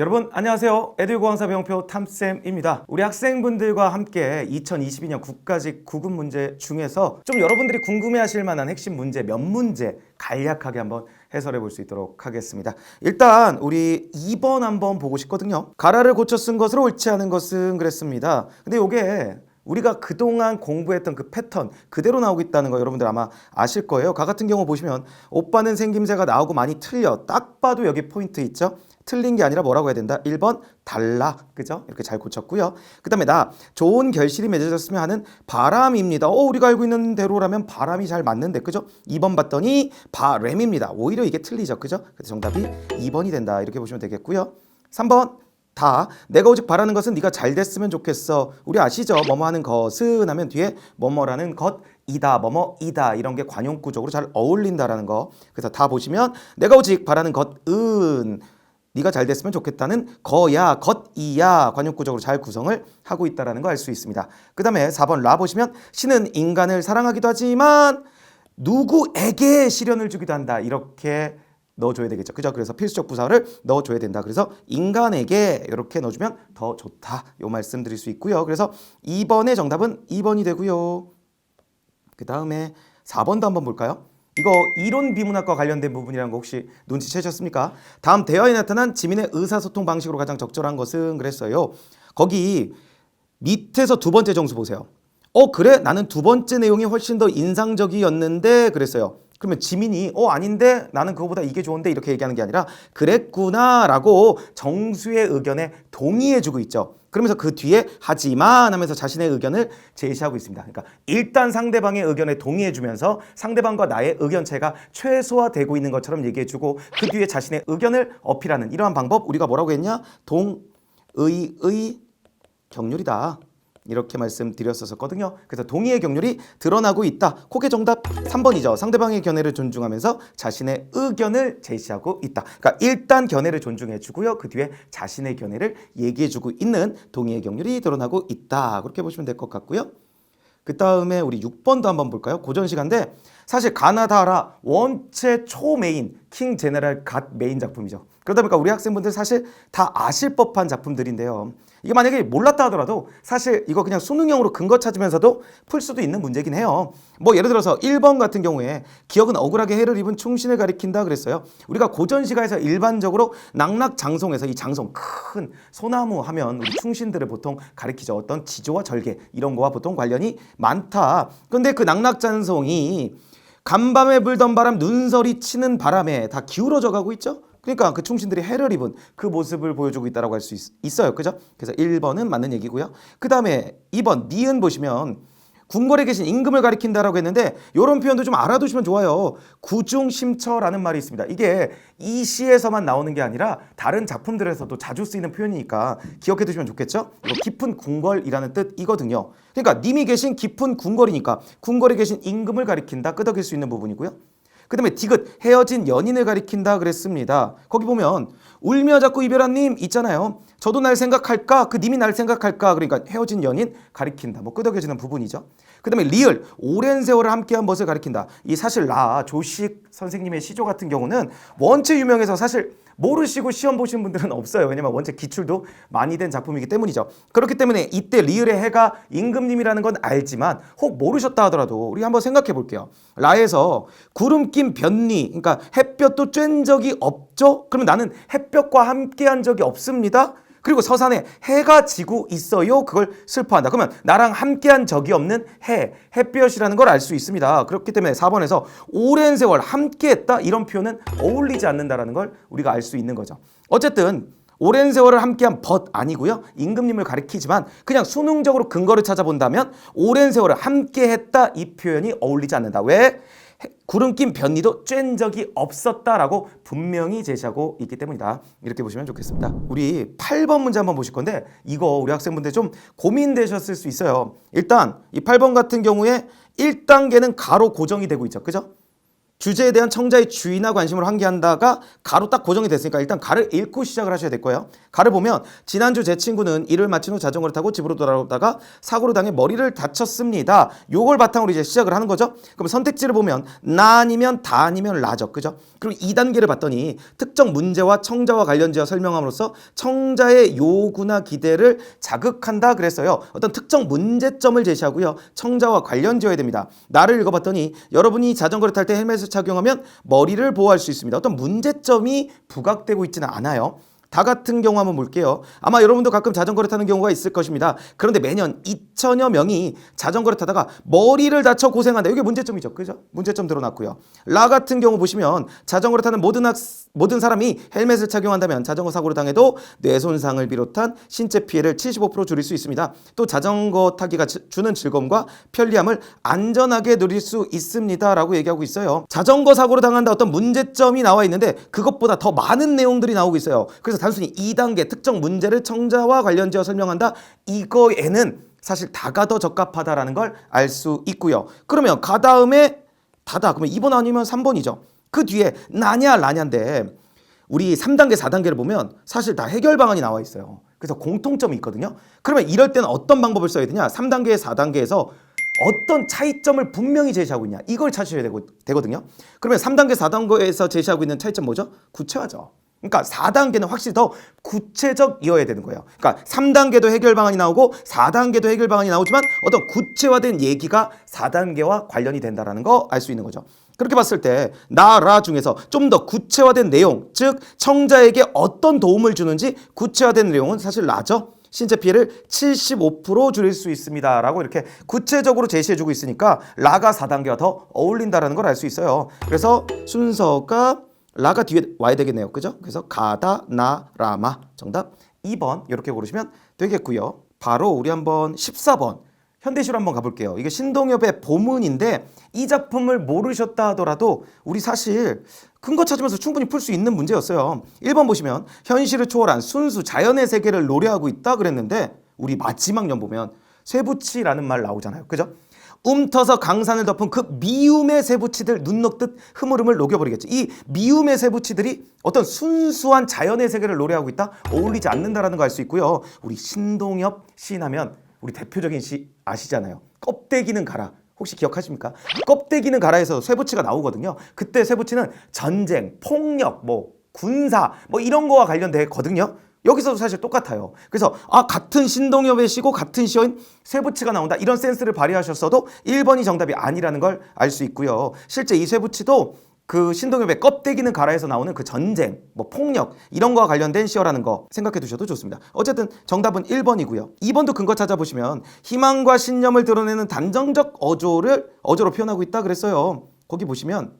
여러분 안녕하세요. 에듀고항사 배용표 탐쌤입니다. 우리 학생분들과 함께 2022년 국가직 구급 문제 중에서 좀 여러분들이 궁금해하실 만한 핵심 문제 몇 문제 간략하게 한번 해설해 볼 수 있도록 하겠습니다. 일단 우리 2번 한번 보고 싶거든요. 가라를 고쳐 쓴 것으로 옳지 않은 것은 그랬습니다. 근데 이게 우리가 그동안 공부했던 그 패턴 그대로 나오고 있다는 거 여러분들 아마 아실 거예요. 가 같은 경우 보시면 오빠는 생김새가 나오고 많이 틀려. 딱 봐도 여기 포인트 있죠? 틀린 게 아니라 뭐라고 해야 된다? 1번 달라. 그죠? 이렇게 잘 고쳤고요. 그 다음에 나 좋은 결실이 맺어졌으면 하는 바람입니다. 우리가 알고 있는 대로라면 바람이 잘 맞는데 그죠? 2번 봤더니 바램입니다. 오히려 이게 틀리죠. 그죠? 그래서 정답이 2번이 된다. 이렇게 보시면 되겠고요. 3번 다 내가 오직 바라는 것은 네가 잘 됐으면 좋겠어. 우리 아시죠? 뭐뭐 하는 것은 하면 뒤에 뭐뭐라는 것이다 뭐뭐이다 이런 게 관용구적으로 잘 어울린다라는 거. 그래서 다 보시면 내가 오직 바라는 것은 네가 잘 됐으면 좋겠다는 거야 것이야 관용구적으로 잘 구성을 하고 있다는 거 알 수 있습니다. 그 다음에 4번 라 보시면 신은 인간을 사랑하기도 하지만 누구에게 시련을 주기도 한다. 이렇게 넣어줘야 되겠죠. 그죠? 그래서 필수적 부사를 넣어줘야 된다. 그래서 인간에게 이렇게 넣어주면 더 좋다. 요 말씀 드릴 수 있고요. 그래서 2번의 정답은 2번이 되고요. 그 다음에 4번도 한번 볼까요? 이거 이론 비문학과 관련된 부분이라는 거 혹시 눈치채셨습니까? 다음 대화에 나타난 지민의 의사소통 방식으로 가장 적절한 것은 그랬어요. 거기 밑에서 두 번째 정수 보세요. 그래? 나는 두 번째 내용이 훨씬 더 인상적이었는데 그랬어요. 그러면 지민이 아닌데 나는 그거보다 이게 좋은데 이렇게 얘기하는 게 아니라 그랬구나 라고 정수의 의견에 동의해주고 있죠. 그러면서 그 뒤에 하지만 하면서 자신의 의견을 제시하고 있습니다. 그러니까 일단 상대방의 의견에 동의해주면서 상대방과 나의 의견 차이가 최소화되고 있는 것처럼 얘기해주고 그 뒤에 자신의 의견을 어필하는 이러한 방법 우리가 뭐라고 했냐? 동의의 경륜이다. 이렇게 말씀드렸었거든요. 그래서 동의의 경륜이 드러나고 있다. 그게 정답 3번이죠. 상대방의 견해를 존중하면서 자신의 의견을 제시하고 있다. 그러니까 일단 견해를 존중해주고요. 그 뒤에 자신의 견해를 얘기해주고 있는 동의의 경륜이 드러나고 있다. 그렇게 보시면 될 것 같고요. 그 다음에 우리 6번도 한번 볼까요? 고전 시간인데 사실 가나다라 원체 초메인 킹 제네랄 갓 메인 작품이죠. 그러다 보니까 우리 학생분들 사실 다 아실 법한 작품들인데요. 이게 만약에 몰랐다 하더라도 사실 이거 그냥 수능형으로 근거 찾으면서도 풀 수도 있는 문제긴 해요. 뭐 예를 들어서 1번 같은 경우에 기억은 억울하게 해를 입은 충신을 가리킨다 그랬어요. 우리가 고전시가에서 일반적으로 낙낙장송에서 이 장송 큰 소나무 하면 우리 충신들을 보통 가리키죠. 어떤 지조와 절개 이런 거와 보통 관련이 많다. 근데 그 낙낙장송이 간밤에 불던 바람 눈설이 치는 바람에 다 기울어져 가고 있죠. 그러니까 그 충신들이 해를 입은 그 모습을 보여주고 있다고 할 수 있어요. 그죠? 그래서 1번은 맞는 얘기고요. 그 다음에 2번 니은 보시면 궁궐에 계신 임금을 가리킨다라고 했는데 이런 표현도 좀 알아두시면 좋아요. 구중심처라는 말이 있습니다. 이게 이 시에서만 나오는 게 아니라 다른 작품들에서도 자주 쓰이는 표현이니까 기억해 두시면 좋겠죠? 이거 깊은 궁궐이라는 뜻이거든요. 그러니까 님이 계신 깊은 궁궐이니까 궁궐에 계신 임금을 가리킨다. 끄덕일 수 있는 부분이고요. 그 다음에 디귿 헤어진 연인을 가리킨다 그랬습니다. 거기 보면 울며 자꾸 이별한 님 있잖아요. 저도 날 생각할까? 그 님이 날 생각할까? 그러니까 헤어진 연인 가리킨다. 뭐 끄덕여지는 부분이죠. 그 다음에 리을 오랜 세월을 함께한 것을 가리킨다. 이 사실 조식 선생님의 시조 같은 경우는 원체 유명해서 사실 모르시고 시험 보신 분들은 없어요. 왜냐면 원체 기출도 많이 된 작품이기 때문이죠. 그렇기 때문에 이때 리을의 해가 임금님이라는 건 알지만 혹 모르셨다 하더라도 우리 한번 생각해 볼게요. 라에서 구름 낀 변리 그러니까 햇볕도 쬐은 적이 없죠? 그러면 나는 햇볕과 함께한 적이 없습니다. 그리고 서산에 해가 지고 있어요. 그걸 슬퍼한다. 그러면 나랑 함께한 적이 없는 햇볕이라는 걸 알 수 있습니다. 그렇기 때문에 4번에서 오랜 세월 함께했다 이런 표현은 어울리지 않는다라는 걸 우리가 알 수 있는 거죠. 어쨌든 오랜 세월을 함께한 벗 아니고요. 임금님을 가리키지만 그냥 수능적으로 근거를 찾아본다면 오랜 세월을 함께했다 이 표현이 어울리지 않는다. 왜? 구름 낀 변리도 쬐은 적이 없었다라고 분명히 제시하고 있기 때문이다. 이렇게 보시면 좋겠습니다. 우리 8번 문제 한번 보실 건데 이거 우리 학생분들 좀 고민되셨을 수 있어요. 일단 이 8번 같은 경우에 1단계는 가로 고정이 되고 있죠. 그죠? 주제에 대한 청자의 주의나 관심을 환기한다가 가로 딱 고정이 됐으니까 일단 가를 읽고 시작을 하셔야 될 거예요. 가를 보면 지난주 제 친구는 일을 마친 후 자전거를 타고 집으로 돌아오다가 사고로 당해 머리를 다쳤습니다. 요걸 바탕으로 이제 시작을 하는 거죠. 그럼 선택지를 보면 나 아니면 다 아니면 라죠. 그죠? 그리고 2단계를 봤더니 특정 문제와 청자와 관련지어 설명함으로써 청자의 요구나 기대를 자극한다 그랬어요. 어떤 특정 문제점을 제시하고요. 청자와 관련지어야 됩니다. 나를 읽어봤더니 여러분이 자전거를 탈 때 헬멧을 착용하면 머리를 보호할 수 있습니다. 어떤 문제점이 부각되고 있지는 않아요. 다 같은 경우 한번 볼게요. 아마 여러분도 가끔 자전거를 타는 경우가 있을 것입니다. 그런데 매년 2천여 명이 자전거를 타다가 머리를 다쳐 고생한다. 이게 문제점이죠. 그죠? 문제점 드러났고요. 라 같은 경우 보시면 자전거를 타는 모든 사람이 헬멧을 착용한다면 자전거 사고를 당해도 뇌 손상을 비롯한 신체 피해를 75% 줄일 수 있습니다. 또 자전거 타기가 주는 즐거움과 편리함을 안전하게 누릴 수 있습니다. 라고 얘기하고 있어요. 자전거 사고를 당한다 어떤 문제점이 나와 있는데 그것보다 더 많은 내용들이 나오고 있어요. 그래서 단순히 2단계 특정 문제를 청자와 관련지어 설명한다. 이거에는 사실 다가 더 적합하다라는 걸 알 수 있고요. 그러면 가 다음에 다다. 그러면 2번 아니면 3번이죠. 그 뒤에 나냐 라냐인데 우리 3단계 4단계를 보면 사실 다 해결 방안이 나와 있어요. 그래서 공통점이 있거든요. 그러면 이럴 때는 어떤 방법을 써야 되냐? 3단계 4단계에서 어떤 차이점을 분명히 제시하고 있냐? 이걸 찾으셔야 되거든요. 그러면 3단계 4단계에서 제시하고 있는 차이점 뭐죠? 구체화죠. 그러니까 4단계는 확실히 더 구체적이어야 되는 거예요. 그러니까 3단계도 해결 방안이 나오고 4단계도 해결 방안이 나오지만 어떤 구체화된 얘기가 4단계와 관련이 된다는 거 알 수 있는 거죠. 그렇게 봤을 때 나라 중에서 좀 더 구체화된 내용, 즉 청자에게 어떤 도움을 주는지 구체화된 내용은 사실 라죠. 신체 피해를 75% 줄일 수 있습니다. 라고 이렇게 구체적으로 제시해주고 있으니까 라가 4단계와 더 어울린다는 걸 알 수 있어요. 그래서 순서가 라가 뒤에 와야 되겠네요. 그죠? 그래서 가다, 나, 라마. 정답 2번 이렇게 고르시면 되겠고요. 바로 우리 한번 14번 현대시로 한번 가볼게요. 이게 신동엽의 보문인데 이 작품을 모르셨다 하더라도 우리 사실 근거 찾으면서 충분히 풀 수 있는 문제였어요. 1번 보시면 현실을 초월한 순수 자연의 세계를 노래하고 있다 그랬는데 우리 마지막 년 보면 쇠붙이라는 말 나오잖아요. 그죠? 움터서 강산을 덮은 그 미움의 쇠붙이들 눈 녹듯 흐물흐물 녹여버리겠죠. 이 미움의 쇠붙이들이 어떤 순수한 자연의 세계를 노래하고 있다? 어울리지 않는다라는 거 알 수 있고요. 우리 신동엽 시인하면 우리 대표적인 시 아시잖아요. 껍데기는 가라. 혹시 기억하십니까? 껍데기는 가라에서 쇠붙이가 나오거든요. 그때 쇠붙이는 전쟁, 폭력, 군사 이런 거와 관련되거든요. 여기서도 사실 똑같아요. 그래서 같은 신동엽의 시고 같은 시어인 쇠붙이가 나온다. 이런 센스를 발휘하셨어도 1번이 정답이 아니라는 걸 알 수 있고요. 실제 이 쇠붙이도 그 신동엽의 껍데기는 가라에서 나오는 그 전쟁, 폭력 이런 거와 관련된 시어라는 거 생각해 두셔도 좋습니다. 어쨌든 정답은 1번이고요. 2번도 근거 찾아보시면 희망과 신념을 드러내는 단정적 어조로 표현하고 있다 그랬어요. 거기 보시면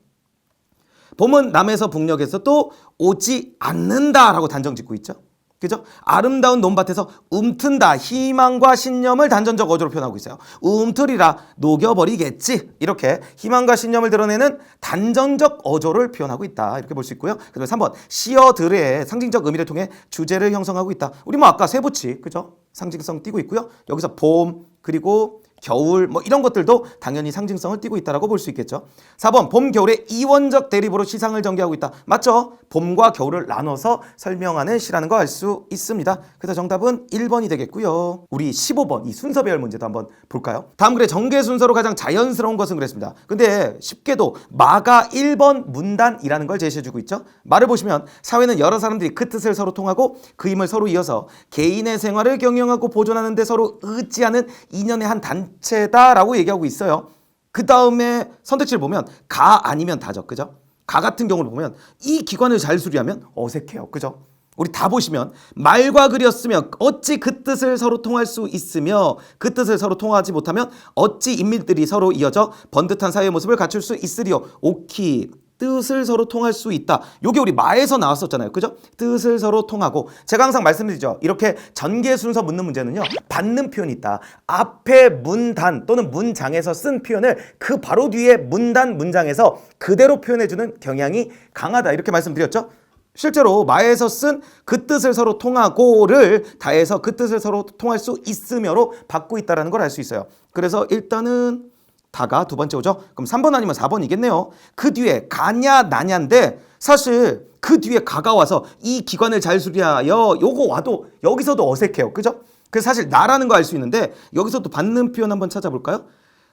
봄은 남에서 북녘에서 또 오지 않는다라고 단정 짓고 있죠. 그죠? 아름다운 논밭에서 움튼다. 희망과 신념을 단전적 어조로 표현하고 있어요. 움트리라 녹여버리겠지. 이렇게 희망과 신념을 드러내는 단전적 어조를 표현하고 있다. 이렇게 볼 수 있고요. 그다음에 3번 시어들의 상징적 의미를 통해 주제를 형성하고 있다. 우리 아까 쇠붙이 그죠? 상징성 띄고 있고요. 여기서 봄 그리고 겨울 이런 것들도 당연히 상징성을 띠고 있다고 볼 수 있겠죠. 4번 봄, 겨울의 이원적 대립으로 시상을 전개하고 있다. 맞죠? 봄과 겨울을 나눠서 설명하는 시라는 거 알 수 있습니다. 그래서 정답은 1번이 되겠고요. 우리 15번 이 순서배열 문제도 한번 볼까요? 다음 글의 전개 순서로 가장 자연스러운 것은 그랬습니다. 근데 쉽게도 마가 1번 문단이라는 걸 제시해주고 있죠. 말을 보시면 사회는 여러 사람들이 그 뜻을 서로 통하고 그 힘을 서로 이어서 개인의 생활을 경영하고 보존하는 데 서로 의지하는 인연의 한 단체다라고 얘기하고 있어요. 그 다음에 선택지를 보면 가 아니면 다죠. 그죠? 가 같은 경우를 보면 이 기관을 잘 수리하면 어색해요. 그죠? 우리 다 보시면 말과 글이었으며 어찌 그 뜻을 서로 통할 수 있으며 그 뜻을 서로 통하지 못하면 어찌 인밀들이 서로 이어져 번듯한 사회의 모습을 갖출 수 있으리요. 오키 뜻을 서로 통할 수 있다. 요게 우리 마에서 나왔었잖아요. 그죠? 뜻을 서로 통하고 제가 항상 말씀드리죠. 이렇게 전개 순서 묻는 문제는요. 받는 표현이 있다. 앞에 문단 또는 문장에서 쓴 표현을 그 바로 뒤에 문단 문장에서 그대로 표현해주는 경향이 강하다. 이렇게 말씀드렸죠. 실제로 마에서 쓴 그 뜻을 서로 통하고를 다해서 그 뜻을 서로 통할 수 있으며로 받고 있다는 걸 알 수 있어요. 그래서 일단은 다가 두 번째 오죠? 그럼 3번 아니면 4번이겠네요. 그 뒤에 가냐 나냐인데 사실 그 뒤에 가가 와서 이 기관을 잘 수리하여 요거 와도 여기서도 어색해요. 그죠? 그래서 사실 나라는 거 알 수 있는데 여기서도 받는 표현 한번 찾아볼까요?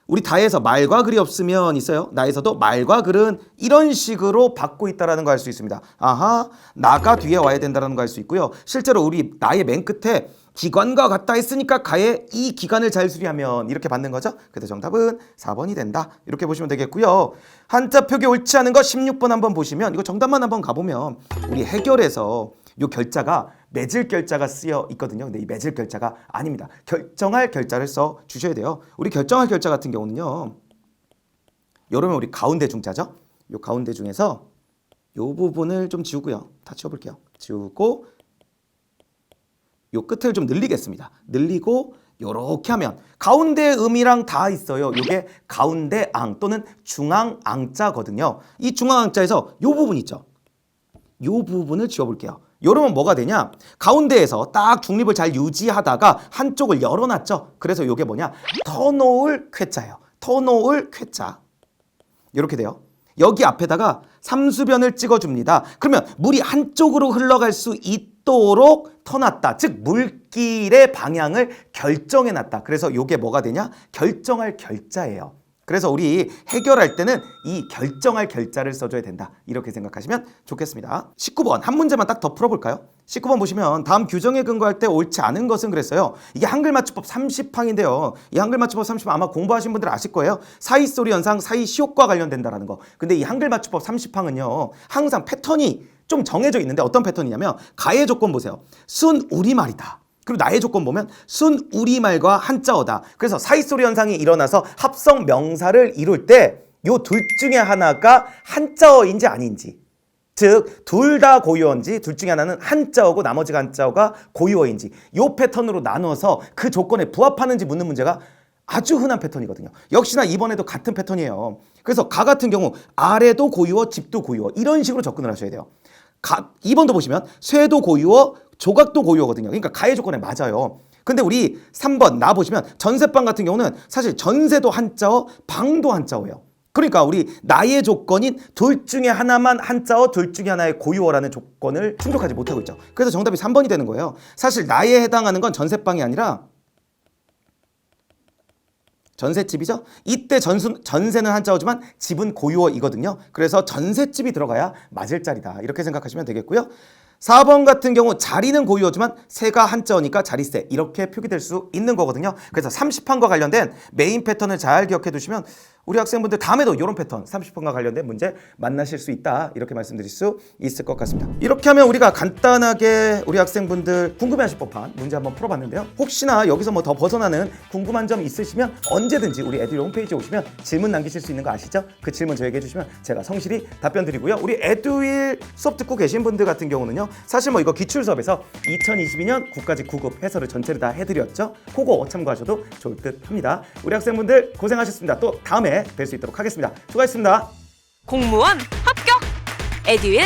우리 다에서 말과 글이 없으면 있어요. 나에서도 말과 글은 이런 식으로 받고 있다는 거 알 수 있습니다. 아하, 나가 뒤에 와야 된다는 거 알 수 있고요. 실제로 우리 나의 맨 끝에 기관과 같다 했으니까 가에 이 기관을 잘 수리하면 이렇게 받는 거죠. 그래서 정답은 4번이 된다. 이렇게 보시면 되겠고요. 한자 표기 옳지 않은 거 16번 한번 보시면 이거 정답만 한번 가보면 우리 해결에서 요 결자가 맺을 결자가 쓰여 있거든요. 근데 이 맺을 결자가 아닙니다. 결정할 결자를 써 주셔야 돼요. 우리 결정할 결자 같은 경우는요. 여러분 우리 가운데 중자죠. 요 가운데 중에서 요 부분을 좀 지우고요. 다 지워볼게요. 지우고 요 끝을 좀 늘리겠습니다. 늘리고 요렇게 하면 가운데 음이랑 다 있어요. 요게 가운데 앙 또는 중앙 앙자거든요. 이 중앙 앙자에서 요 부분 있죠. 요 부분을 지워볼게요. 요러면 뭐가 되냐? 가운데에서 딱 중립을 잘 유지하다가 한쪽을 열어놨죠. 그래서 요게 뭐냐? 터놓을 쾌자예요. 터놓을 쾌자. 이렇게 돼요. 여기 앞에다가 삼수변을 찍어줍니다. 그러면 물이 한쪽으로 흘러갈 수 있도록 터놨다. 즉 물길의 방향을 결정해놨다. 그래서 요게 뭐가 되냐? 결정할 결자예요. 그래서 우리 해결할 때는 이 결정할 결자를 써줘야 된다. 이렇게 생각하시면 좋겠습니다. 19번 한 문제만 딱 더 풀어볼까요? 19번 보시면 다음 규정에 근거할 때 옳지 않은 것은 그랬어요. 이게 한글 맞춤법 30항인데요. 이 한글 맞춤법 30항 아마 공부하신 분들 아실 거예요. 사이소리 현상, 사이시옷과 관련된다라는 거. 근데 이 한글 맞춤법 30항은요. 항상 패턴이 좀 정해져 있는데 어떤 패턴이냐면 가의 조건 보세요. 순 우리말이다. 그리고 나의 조건 보면 순 우리말과 한자어다. 그래서 사이소리 현상이 일어나서 합성 명사를 이룰 때 요 둘 중에 하나가 한자어인지 아닌지, 즉 둘 다 고유어인지 둘 중에 하나는 한자어고 나머지가 한자어가 고유어인지 요 패턴으로 나눠서 그 조건에 부합하는지 묻는 문제가 아주 흔한 패턴이거든요. 역시나 이번에도 같은 패턴이에요. 그래서 가 같은 경우 아래도 고유어, 집도 고유어 이런 식으로 접근을 하셔야 돼요. 2번도 보시면 쇠도 고유어, 조각도 고유어거든요. 그러니까 가의 조건에 맞아요. 근데 우리 3번 나 보시면 전세방 같은 경우는 사실 전세도 한자어, 방도 한자어예요. 그러니까 우리 나의 조건인 둘 중에 하나만 한자어, 둘 중에 하나의 고유어라는 조건을 충족하지 못하고 있죠. 그래서 정답이 3번이 되는 거예요. 사실 나에 해당하는 건 전세방이 아니라 전셋집이죠. 이때 전세는 한자어지만 집은 고유어이거든요. 그래서 전셋집이 들어가야 맞을 자리다. 이렇게 생각하시면 되겠고요. 4번 같은 경우 자리는 고유어지만 세가 한자어니까 자리세 이렇게 표기될 수 있는 거거든요. 그래서 30판과 관련된 메인 패턴을 잘 기억해 두시면 우리 학생분들 다음에도 이런 패턴 30판과 관련된 문제 만나실 수 있다. 이렇게 말씀드릴 수 있을 것 같습니다. 이렇게 하면 우리가 간단하게 우리 학생분들 궁금해하실 법한 문제 한번 풀어봤는데요. 혹시나 여기서 뭐 더 벗어나는 궁금한 점 있으시면 언제든지 우리 에듀윌 홈페이지에 오시면 질문 남기실 수 있는 거 아시죠? 그 질문 저에게 해주시면 제가 성실히 답변 드리고요. 우리 에듀윌 수업 듣고 계신 분들 같은 경우는요. 사실 뭐 이거 기출 수업에서 2022년 국가직 9급 해설을 전체를 다 해드렸죠. 그거 참고하셔도 좋을 듯 합니다. 우리 학생분들 고생하셨습니다. 또 다음에 뵐 수 있도록 하겠습니다. 수고하셨습니다. 공무원 합격! 에듀윌